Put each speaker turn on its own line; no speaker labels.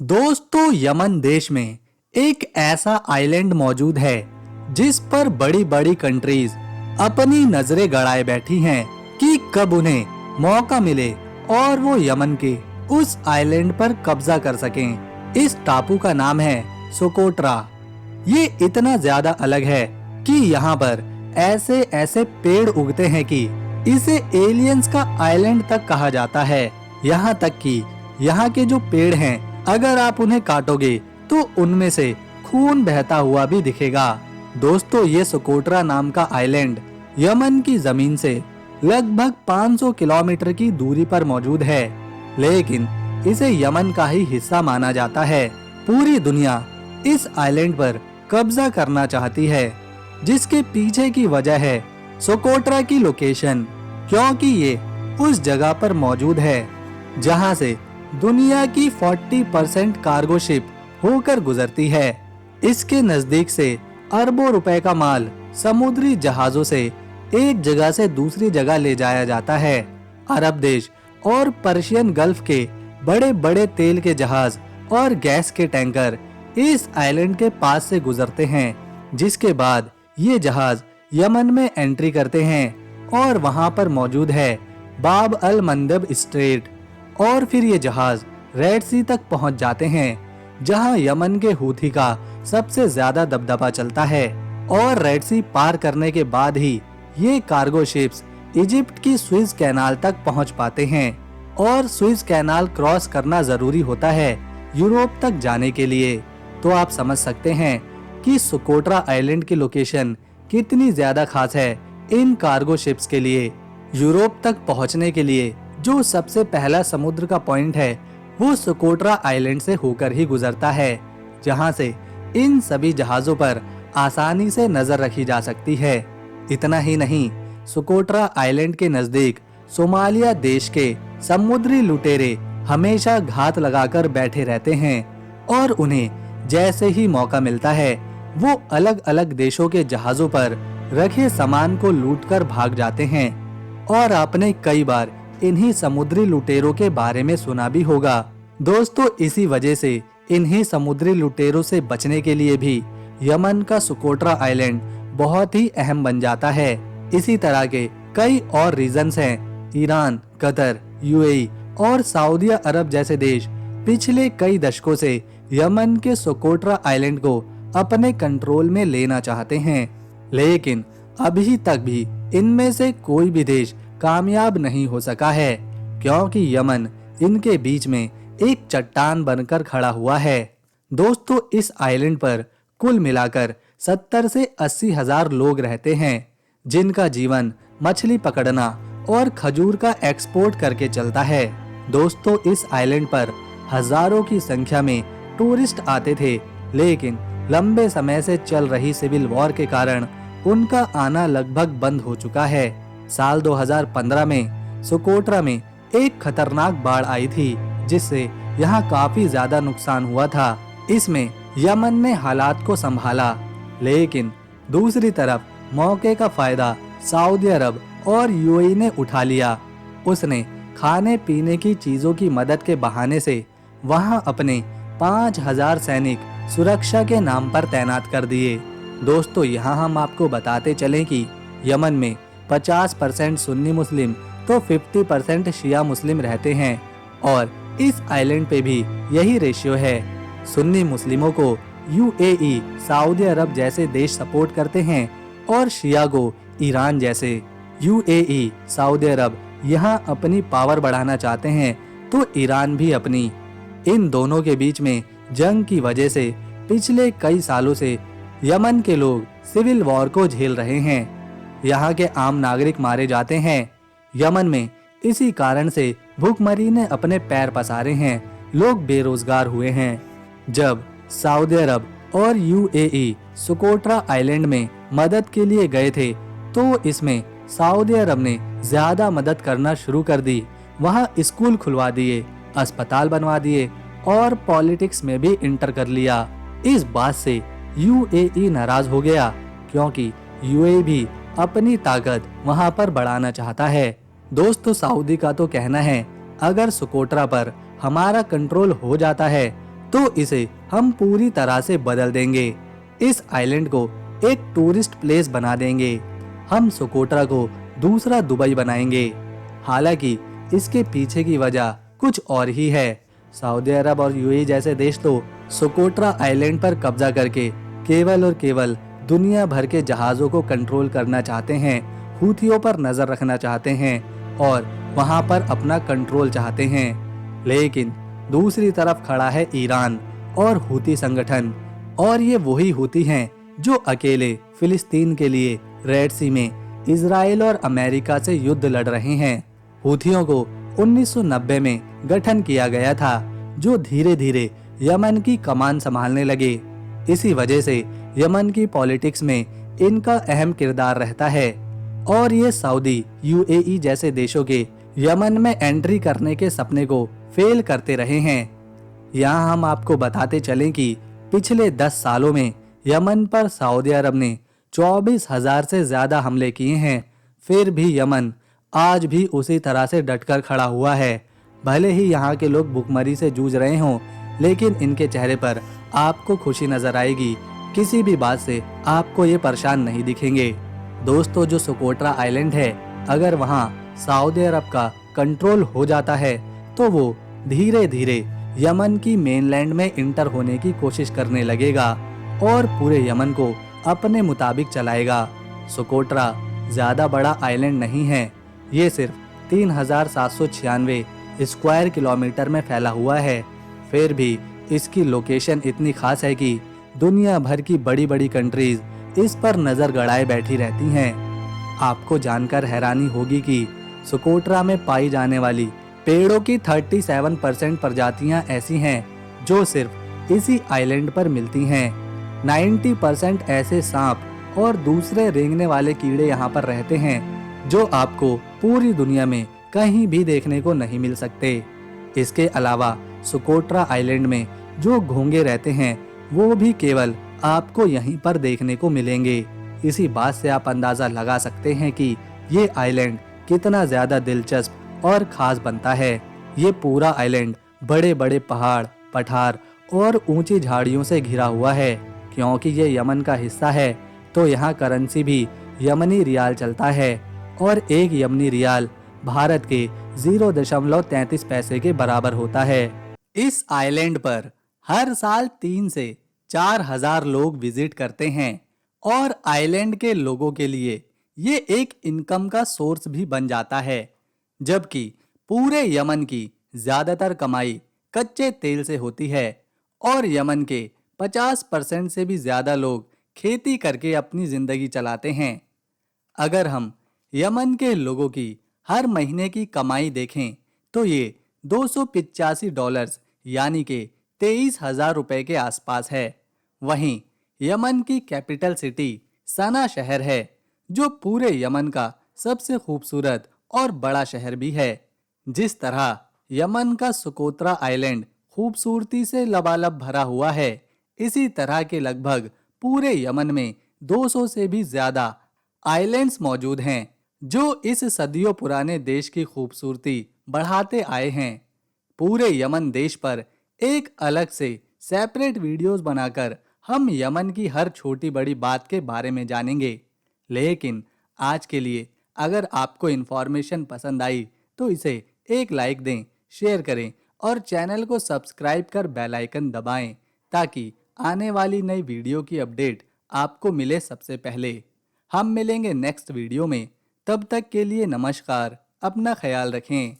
दोस्तों, यमन देश में एक ऐसा आइलैंड मौजूद है जिस पर बड़ी बड़ी कंट्रीज अपनी नजरें गड़ाए बैठी हैं कि कब उन्हें मौका मिले और वो यमन के उस आइलैंड पर कब्जा कर सकें। इस टापू का नाम है सोकोट्रा। ये इतना ज्यादा अलग है कि यहाँ पर ऐसे ऐसे पेड़ उगते हैं कि इसे एलियंस का आइलैंड तक कहा जाता है। यहाँ तक कि यहाँ के जो पेड़ हैं, अगर आप उन्हें काटोगे तो उनमें से खून बहता हुआ भी दिखेगा। दोस्तों, ये सोकोट्रा नाम का आइलैंड यमन की जमीन से लगभग 500 किलोमीटर की दूरी पर मौजूद है, लेकिन इसे यमन का ही हिस्सा माना जाता है। पूरी दुनिया इस आइलैंड पर कब्जा करना चाहती है, जिसके पीछे की वजह है सोकोट्रा की लोकेशन, क्योंकि ये उस जगह पर मौजूद है जहां से दुनिया की 40% कार्गो शिप होकर गुजरती है। इसके नजदीक से अरबों रुपए का माल समुद्री जहाजों से एक जगह से दूसरी जगह ले जाया जाता है। अरब देश और पर्शियन गल्फ के बड़े बड़े तेल के जहाज और गैस के टैंकर इस आइलैंड के पास से गुजरते हैं, जिसके बाद ये जहाज यमन में एंट्री करते हैं और वहां पर मौजूद है बाब अल मंदब स्ट्रेट, और फिर ये जहाज रेड सी तक पहुंच जाते हैं, जहां यमन के हूथी का सबसे ज्यादा दबदबा चलता है। और रेड सी पार करने के बाद ही ये कार्गो शिप्स इजिप्ट की स्विस कैनाल तक पहुंच पाते हैं, और स्विस कैनाल क्रॉस करना जरूरी होता है यूरोप तक जाने के लिए। तो आप समझ सकते हैं कि सोकोट्रा आइलैंड की लोकेशन कितनी ज्यादा खास है इन कार्गो शिप्स के लिए। यूरोप तक पहुंचने के लिए जो सबसे पहला समुद्र का पॉइंट है वो सोकोट्रा आइलैंड से होकर ही गुजरता है, जहां से इन सभी जहाजों पर आसानी से नजर रखी जा सकती है। इतना ही नहीं, सोकोट्रा आइलैंड के नजदीक सोमालिया देश के समुद्री लुटेरे हमेशा घात लगाकर बैठे रहते हैं, और उन्हें जैसे ही मौका मिलता है वो अलग अलग देशों के जहाजों पर रखे सामान को लूटकर भाग जाते हैं। और आपने कई बार इन्हीं समुद्री लुटेरों के बारे में सुना भी होगा। दोस्तों, इसी वजह से इन्हीं समुद्री लुटेरों से बचने के लिए भी यमन का सोकोट्रा आइलैंड बहुत ही अहम बन जाता है। इसी तरह के कई और रीजंस हैं। ईरान, कतर, यूएई और सऊदी अरब जैसे देश पिछले कई दशकों से यमन के सोकोट्रा आइलैंड को अपने कंट्रोल में लेना चाहते हैं, लेकिन अभी तक भी इनमें से कोई भी देश कामयाब नहीं हो सका है, क्योंकि यमन इनके बीच में एक चट्टान बनकर खड़ा हुआ है। दोस्तों, इस आइलैंड पर कुल मिलाकर 70 से 80 हजार लोग रहते हैं, जिनका जीवन मछली पकड़ना और खजूर का एक्सपोर्ट करके चलता है। दोस्तों, इस आइलैंड पर हजारों की संख्या में टूरिस्ट आते थे, लेकिन लंबे समय से चल रही सिविल वॉर के कारण उनका आना लगभग बंद हो चुका है। साल 2015 में सोकोट्रा में एक खतरनाक बाढ़ आई थी, जिससे यहाँ काफी ज्यादा नुकसान हुआ था। इसमें यमन ने हालात को संभाला, लेकिन दूसरी तरफ मौके का फायदा सऊदी अरब और यूएई ने उठा लिया। उसने खाने पीने की चीजों की मदद के बहाने से वहां अपने 5000 सैनिक सुरक्षा के नाम पर तैनात कर दिए। दोस्तों, यहाँ हम आपको बताते चलें कि यमन में 50% सुन्नी मुस्लिम तो 50% शिया मुस्लिम रहते हैं, और इस आइलैंड पे भी यही रेशियो है। सुन्नी मुस्लिमों को यूएई, सऊदी अरब जैसे देश सपोर्ट करते हैं, और शिया को ईरान जैसे। यूएई, सऊदी अरब यहाँ अपनी पावर बढ़ाना चाहते हैं, तो ईरान भी अपनी। इन दोनों के बीच में जंग की वजह से पिछले कई सालों से यमन के लोग सिविल वॉर को झेल रहे हैं। यहाँ के आम नागरिक मारे जाते हैं। यमन में इसी कारण से भूखमरी ने अपने पैर पसारे हैं, लोग बेरोजगार हुए हैं। जब सऊदी अरब और यूएई सोकोट्रा आइलैंड में मदद के लिए गए थे, तो इसमें सऊदी अरब ने ज्यादा मदद करना शुरू कर दी। वहाँ स्कूल खुलवा दिए, अस्पताल बनवा दिए, और पॉलिटिक्स में भी इंटर कर लिया। इस बात से यूएई नाराज हो गया, क्योंकि यूएई भी अपनी ताकत वहां पर बढ़ाना चाहता है। दोस्तों, सऊदी का तो कहना है अगर सोकोट्रा पर हमारा कंट्रोल हो जाता है तो इसे हम पूरी तरह से बदल देंगे। इस आइलैंड को एक टूरिस्ट प्लेस बना देंगे। हम सोकोट्रा को दूसरा दुबई बनाएंगे। हालांकि इसके पीछे की वजह कुछ और ही है। सऊदी अरब और यूएई जैसे देश तो सोकोट्रा आइलैंड पर कब्जा करके केवल और केवल दुनिया भर के जहाजों को कंट्रोल करना चाहते हैं, हूथियों पर नजर रखना चाहते हैं और वहां पर अपना कंट्रोल चाहते हैं। लेकिन दूसरी तरफ खड़ा है ईरान और हूती संगठन, और ये वही हूती हैं जो अकेले फिलिस्तीन के लिए रेड सी में इजराइल और अमेरिका से युद्ध लड़ रहे हैं। हूथियों को 1990 में गठन किया गया था, जो धीरे धीरे यमन की कमान संभालने लगे। इसी वजह से यमन की पॉलिटिक्स में इनका अहम किरदार रहता है और ये सऊदी, यूएई जैसे देशों के यमन में एंट्री करने के सपने को फेल करते रहे हैं। यहाँ हम आपको बताते चलें कि पिछले 10 सालों में यमन पर सऊदी अरब ने 24,000 से ज्यादा हमले किए हैं। फिर भी यमन आज भी उसी तरह से डटकर खड़ा हुआ है। भले ही यहाँ के लोग भूखमरी से जूझ रहे हों, लेकिन इनके चेहरे पर आपको खुशी नजर आएगी। किसी भी बात से आपको ये परेशान नहीं दिखेंगे। दोस्तों, जो सोकोट्रा आइलैंड है, अगर वहाँ सऊदी अरब का कंट्रोल हो जाता है तो वो धीरे धीरे यमन की मेनलैंड में इंटर होने की कोशिश करने लगेगा और पूरे यमन को अपने मुताबिक चलाएगा। सोकोट्रा ज्यादा बड़ा आइलैंड नहीं है, ये सिर्फ 3,796 स्क्वायर किलोमीटर में फैला हुआ है। फिर भी इसकी लोकेशन इतनी खास है कि दुनिया भर की बड़ी बड़ी कंट्रीज इस पर नजर गड़ाए बैठी रहती हैं। आपको जानकर हैरानी होगी कि सोकोट्रा में पाई जाने वाली पेड़ों की 37% प्रजातियां ऐसी हैं जो सिर्फ इसी आइलैंड पर मिलती हैं। 90% ऐसे सांप और दूसरे रेंगने वाले कीड़े यहाँ पर रहते हैं जो आपको पूरी दुनिया में कहीं भी देखने को नहीं मिल सकते। इसके अलावा सोकोट्रा आइलैंड में जो घोंगे रहते हैं वो भी केवल आपको यहीं पर देखने को मिलेंगे। इसी बात से आप अंदाजा लगा सकते हैं कि ये आइलैंड कितना ज्यादा दिलचस्प और खास बनता है। ये पूरा आइलैंड बड़े बड़े पहाड़, पठार और ऊंची झाड़ियों से घिरा हुआ है। क्योंकि ये यमन का हिस्सा है तो यहाँ करेंसी भी यमनी रियाल चलता है और एक यमनी रियाल भारत के 0.33 पैसे के बराबर होता है। इस आइलैंड पर हर साल 3 से 4,000 लोग विजिट करते हैं और आइलैंड के लोगों के लिए ये एक इनकम का सोर्स भी बन जाता है। जबकि पूरे यमन की ज्यादातर कमाई कच्चे तेल से होती है और यमन के 50% से भी ज्यादा लोग खेती करके अपनी जिंदगी चलाते हैं। अगर हम यमन के लोगों की हर महीने की कमाई देखें तो ये $285 यानी कि 23,000 रुपए के आसपास है। वहीं यमन की कैपिटल सिटी सना शहर है, जो पूरे यमन का सबसे खूबसूरत और बड़ा शहर भी है। जिस तरह यमन का सोकोट्रा आइलैंड खूबसूरती से लबालब भरा हुआ है, इसी तरह के लगभग पूरे यमन में 200 से भी ज्यादा आइलैंड्स मौजूद हैं जो इस सदियों पुराने देश की खूबसूरती बढ़ाते आए हैं। पूरे यमन देश पर एक अलग से सेपरेट वीडियोस बनाकर हम यमन की हर छोटी बड़ी बात के बारे में जानेंगे। लेकिन आज के लिए अगर आपको इन्फॉर्मेशन पसंद आई तो इसे एक लाइक दें, शेयर करें और चैनल को सब्सक्राइब कर बेल आइकन दबाएं ताकि आने वाली नई वीडियो की अपडेट आपको मिले सबसे पहले। हम मिलेंगे नेक्स्ट वीडियो में। तब तक के लिए नमस्कार, अपना ख्याल रखें।